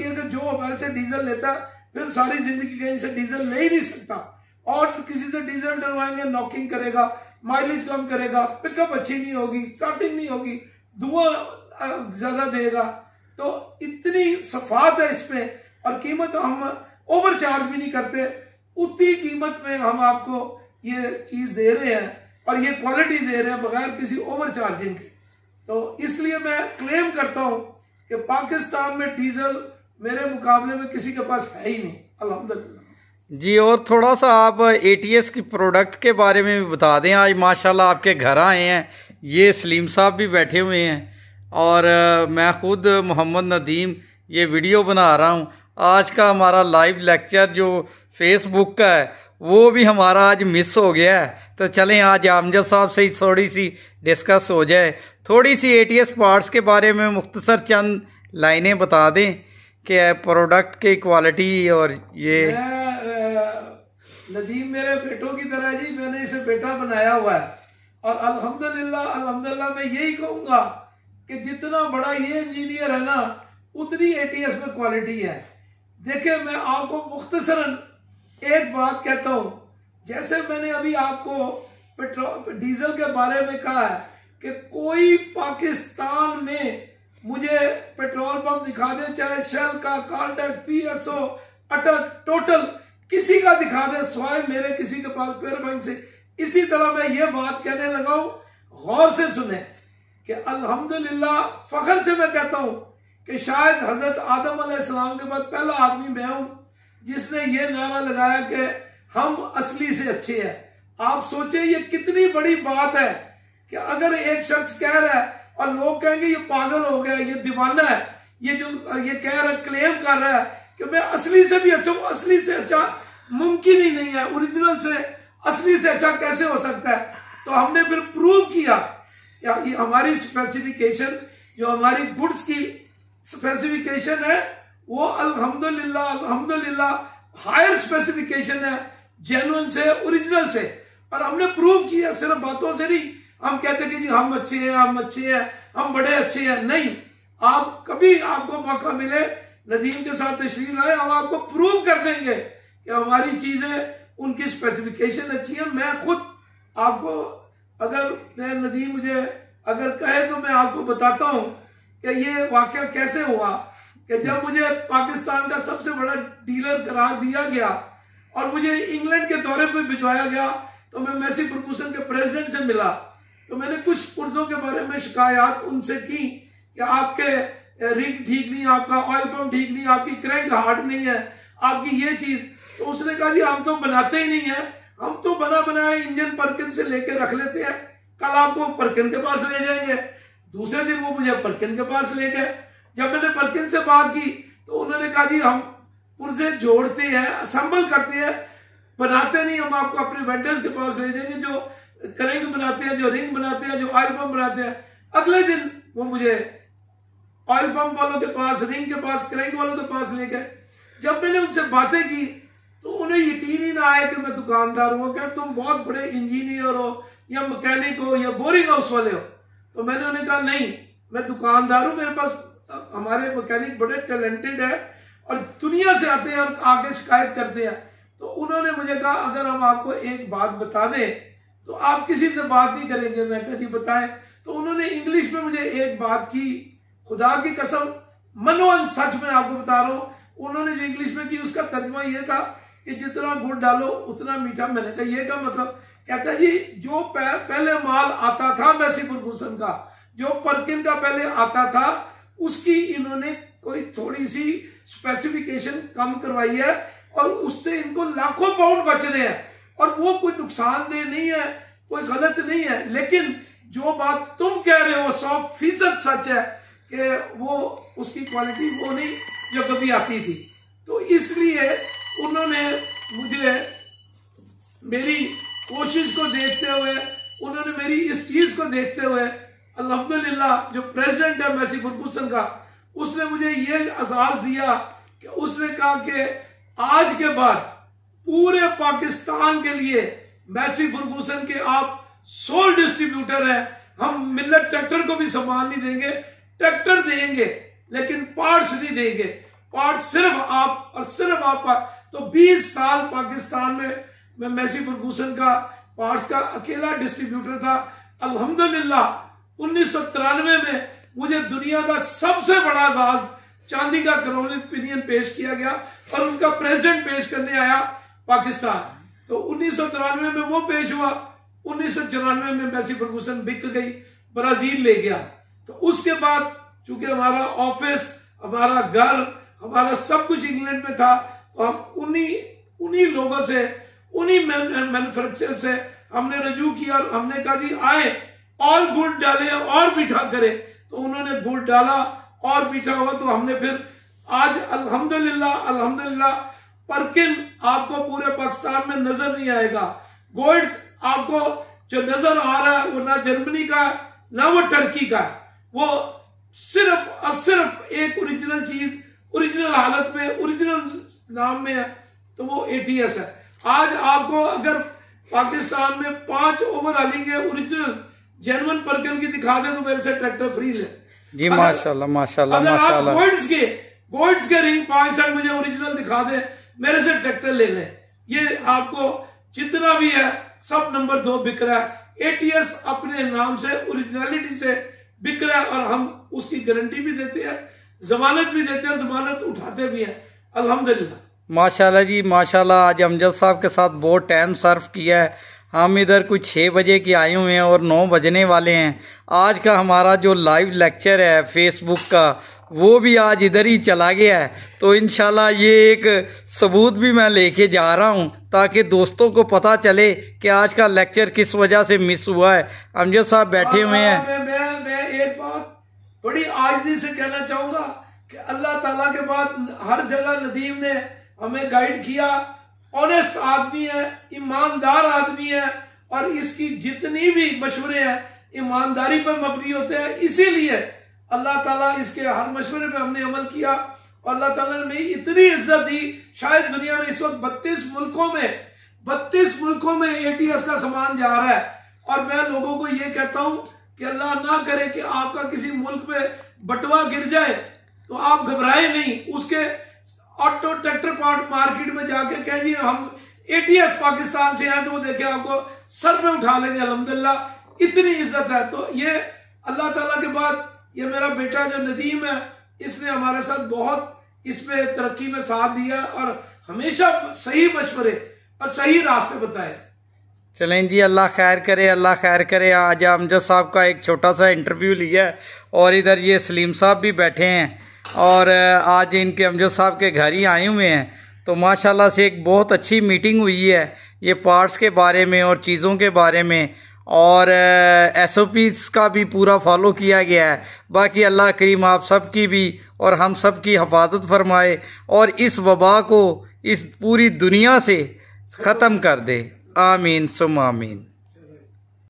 है कि जो हमारे से डीजल लेता है फिर सारी जिंदगी कहीं से डीजल ले ही नहीं सकता, और किसी से डीजल डलवाएंगे नॉकिंग करेगा, माइलेज कम करेगा, पिकअप अच्छी नहीं होगी, स्टार्टिंग नहीं होगी, धुआं ज्यादा देगा। तो इतनी सफात है इसमें, और कीमत हम ओवर चार्ज भी नहीं करते, उतनी कीमत में हम आपको ये चीज दे रहे हैं और ये क्वालिटी दे रहे हैं बगैर किसी ओवर चार्जिंग के। तो इसलिए मैं क्लेम करता हूं कि पाकिस्तान में डीजल मेरे मुकाबले में किसी के पास है ही नहीं, अल्हम्दुलिल्लाह जी। और थोड़ा सा आप एटीएस की प्रोडक्ट के बारे में भी बता दें। आज माशाल्लाह आपके घर आए हैं, ये सलीम साहब भी बैठे हुए हैं, और मैं खुद मोहम्मद नदीम ये वीडियो बना रहा हूँ। आज का हमारा लाइव लेक्चर जो फेसबुक का है वो भी हमारा आज मिस हो गया है, तो चलें आज अमजद साहब से थोड़ी सी डिस्कस हो जाए। थोड़ी सी एटीएस पार्ट्स के बारे में मुख्तसर चंद लाइनें बता दें कि प्रोडक्ट की क्वालिटी। और ये नदीम मेरे बेटों की तरह जी, मैंने इसे बेटा बनाया हुआ है, और अल्हम्दुलिल्लाह मैं यही कहूंगा कि जितना बड़ा ये इंजीनियर है ना उतनी एटीएस में क्वालिटी है। देखिए मैं आपको मुख्तसरन एक बात कहता हूं, जैसे मैंने अभी आपको पेट्रोल डीजल के बारे में कहा है कि कोई पाकिस्तान में मुझे पेट्रोल पंप दिखा दे, चाहे शेल का, कार्टेक्स, पीएसओ, अटक, टोटल, किसी का दिखा दे स्वाय मेरे किसी के पास फेयरबैंक से। इसी तरह मैं ये बात कहने लगा हूं, गौर से सुने कि अल्हम्दुलिल्लाह फख्र से मैं कहता हूं कि शायद हजरत आदम अलैहिस्सलाम के बाद पहला आदमी मैं हूं जिसने ये नारा लगाया कि हम असली से अच्छे हैं। आप सोचे ये कितनी बड़ी बात है कि अगर एक शख्स कह रहा है और लोग कहेंगे ये पागल हो गया, ये दीवाना है, ये जो ये कह रहा है, क्लेम कर रहा है कि मैं असली से भी अच्छा हूं, असली से अच्छा मुमकिन ही नहीं है, ओरिजिनल से असली से अच्छा कैसे हो सकता है। तो हमने फिर प्रूव किया कि ये हमारी स्पेसिफिकेशन, जो हमारी गुड्स की स्पेसिफिकेशन है वो अल्हम्दुलिल्लाह हायर स्पेसिफिकेशन है, जेन्युइन से, ओरिजिनल से। और हमने प्रूव किया, सिर्फ बातों से नहीं। हम कहते कि जी हम अच्छे हैं, हम अच्छे हैं, हम बड़े अच्छे हैं, नहीं। आप कभी आपको मौका मिले नदीम के साथ तशरीफ लाए, हम आपको प्रूव कर देंगे कि हमारी चीजें, उनकी स्पेसिफिकेशन अच्छी है। मैं खुद आपको अगर नदीम मुझे अगर कहे तो मैं आपको बताता हूं कि ये वाकया कैसे हुआ कि जब मुझे पाकिस्तान का सबसे बड़ा डीलर करार दिया गया और मुझे इंग्लैंड के दौरे पर भिजवाया गया, तो मैं मैसी फर्गूसन के प्रेसिडेंट से मिला। तो मैंने कुछ पुर्जों के बारे में शिकायत उनसे की कि आपके रिंग ठीक नहीं, आपका ऑयल पंप ठीक नहीं, आपकी क्रैंक हार्ड नहीं है, आपकी ये चीज। तो उसने कहा जी हम तो बनाते ही नहीं है, हम तो बना बनाया इंजन परकिन से लेके रख लेते हैं, कल आपको परकिन के पास ले जाएंगे। दूसरे दिन वो मुझे परकिन के पास ले गए। जब मैंने परकिन से बात की तो उन्होंने कहा जी हम पुर्जे जोड़ते हैं, असेंबल करते हैं, बनाते नहीं, हम आपको अपने वेंडर्स के पास ले जाएंगे जो क्रैंक बनाते हैं, जो रिंग बनाते हैं, जो ऑयल पंप बनाते हैं। अगले दिन वो मुझे ऑयल पंप वालों के पास, रिंग के पास, क्रैंक वालों के पास ले गए। जब मैंने उनसे बातें की तो उन्हें यकीन ही ना आया कि मैं दुकानदार हूं। क्या तुम बहुत बड़े इंजीनियर हो या मैकेनिक हो या बोरिंग हाउस वाले हो? तो मैंने उन्हें कहा नहीं, मैं दुकानदार हूं, मेरे पास हमारे मैकेनिक बड़े टैलेंटेड है और दुनिया से आते हैं और आगे शिकायत करते हैं। तो उन्होंने मुझे कहा अगर हम आपको एक बात बता दें तो आप किसी से बात नहीं करेंगे। मैं कहा जी बताएं। तो उन्होंने इंग्लिश में मुझे एक बात की, खुदा की कसम मनोन सच में आपको बता रहा हूं। उन्होंने जो इंग्लिश में की उसका तर्जुमा यह था कि जितना गुड़ डालो उतना मीठा। मैंने कहा ये का मतलब? कहता है जी जो पहले माल आता था मैसी फर्गूसन का, जो परकिन का पहले आता था, उसकी इन्होंने कोई थोड़ी सी स्पेसिफिकेशन कम करवाई है और उससे इनको लाखों पाउंड बच रहे हैं। और वो कोई नुकसानदेह नहीं है, कोई गलत नहीं है। लेकिन जो बात तुम कह रहे हो 100% सच है कि वो उसकी क्वालिटी वो नहीं जो कभी आती थी। तो इसलिए उन्होंने मुझे मेरी कोशिश को देखते हुए, उन्होंने मेरी इस चीज को देखते हुए, अल्हम्दुलिल्लाह जो प्रेसिडेंट है मैसी फर्गूसन का, उसने मुझे ये एहसास दिया कि उसने कहा कि आज के बाद पूरे पाकिस्तान के लिए मैसी फर्गूसन के आप सोल डिस्ट्रीब्यूटर हैं। हम मिल्लत ट्रैक्टर को भी सामान नहीं देंगे, ट्रैक्टर देंगे लेकिन पार्ट्स नहीं देंगे। पार्ट सिर्फ आप और सिर्फ आप। तो 20 साल पाकिस्तान में मैं मैसी फर्गूसन का पार्ट्स का अकेला डिस्ट्रीब्यूटर था। अल्हम्दुलिल्लाह 1993 में मुझे दुनिया का सबसे बड़ा जहाज चांदी का करोलिन पिनियन पेश किया गया और उनका प्रेसिडेंट पेश करने आया पाकिस्तान। तो 1993 में वो पेश हुआ। 1994 में मैसी फर्गूसन बिक गई, ब्राजील ले गया। तो उसके बाद चूंकि हमारा ऑफिस, हमारा घर, हमारा सब कुछ इंग्लैंड में था, तो हम उन्हीं लोगों से, उन्हीं मैन्युफैक्चरर से हमने रजू किया और हमने कहा जी आए और गुड़ डाले और मीठा करे। तो उन्होंने गुड़ डाला और मीठा हुआ। तो हमने फिर आज अल्हम्दुलिल्लाह परकिन आपको पूरे पाकिस्तान में नजर नहीं आएगा। गोल्ड्स आपको जो नजर आ रहा है वो ना जर्मनी का ना वो टर्की का है, वो सिर्फ और सिर्फ एक ओरिजिनल चीज, ओरिजिनल हालत में, ओरिजिनल नाम में है, तो वो ATS है। आज आपको अगर पाकिस्तान में 5 ओवरहालिंग के ओरिजिनल जेन्युइन परकिन की दिखा दे तो मेरे से ट्रैक्टर फ्री ले जी। माशाल्लाह माशाल्लाह अगर माशाल्लाह। आप गोल्ड्स के रिंग 5 साल मुझे ओरिजिनल दिखा दे, मेरे से ट्रैक्टर ले ले। ये आपको जितना भी है सब नंबर 2 बिक रहा है। ATS अपने नाम से, ओरिजिनलिटी से बिक रहा है और हम उसकी गारंटी भी देते हैं, जमानत भी देते हैं, जमानत उठाते भी हैं अल्हम्दुलिल्लाह। माशाल्लाह जी माशाल्लाह। आज अमजद साहब के साथ बहुत टाइम सर्व किया है। हम इधर कुछ 6 बजे के आए हुए हैं और 9 बजने वाले हैं। आज का हमारा जो लाइव लेक्चर है फेसबुक का, वो भी आज इधर ही चला गया है। तो इंशाल्लाह ये एक सबूत भी मैं लेके जा रहा हूँ ताकि दोस्तों को पता चले कि आज का लेक्चर किस वजह से मिस हुआ है। अमजद साहब बैठे हुए हैं। मैं एक बात बड़ी आजिज़ी से कहना चाहूंगा कि अल्लाह ताला के बाद हर जगह नदीम ने हमें गाइड किया। ऑनेस्ट आदमी है, ईमानदार आदमी है और इसकी जितनी भी मशवरे हैं ईमानदारी पर मबनी होते हैं। इसीलिए अल्लाह ताला इसके हर मशवरे पे हमने अमल किया और अल्लाह ताला ने इतनी इज्जत दी। शायद दुनिया में इस वक्त 32 मुल्कों में ATS का सामान जा रहा है। और मैं लोगों को ये कहता हूं कि अल्लाह ना करे कि आपका किसी मुल्क में बटवा गिर जाए तो आप घबराए नहीं। उसके ऑटो ट्रैक्टर पार्ट मार्केट में जाके कह दिए हम ATS पाकिस्तान से आए, तो वो देखे आपको सर पे उठा लेंगे। अल्हम्दुलिल्लाह इतनी इज्जत है। तो ये अल्लाह ताला के बाद ये मेरा बेटा जो नदीम है, इसने हमारे साथ बहुत इसमें तरक्की में साथ दिया और हमेशा सही मशवरे और सही रास्ते बताए। चलें जी, अल्लाह खैर करे, अल्लाह खैर करे। आज अमजद साहब का एक छोटा सा इंटरव्यू लिया है और इधर ये सलीम साहब भी बैठे हैं और आज इनके अमजद साहब के घर ही आए हुए हैं। तो माशाल्लाह से एक बहुत अच्छी मीटिंग हुई है ये पार्ट्स के बारे में और चीज़ों के बारे में, और SOPs का भी पूरा फॉलो किया गया है। बाकी अल्लाह करीम आप सब की भी और हम सब की हिफाजत फरमाए और इस वबा को इस पूरी दुनिया से ख़त्म कर दे। आमीन सुम आमीन।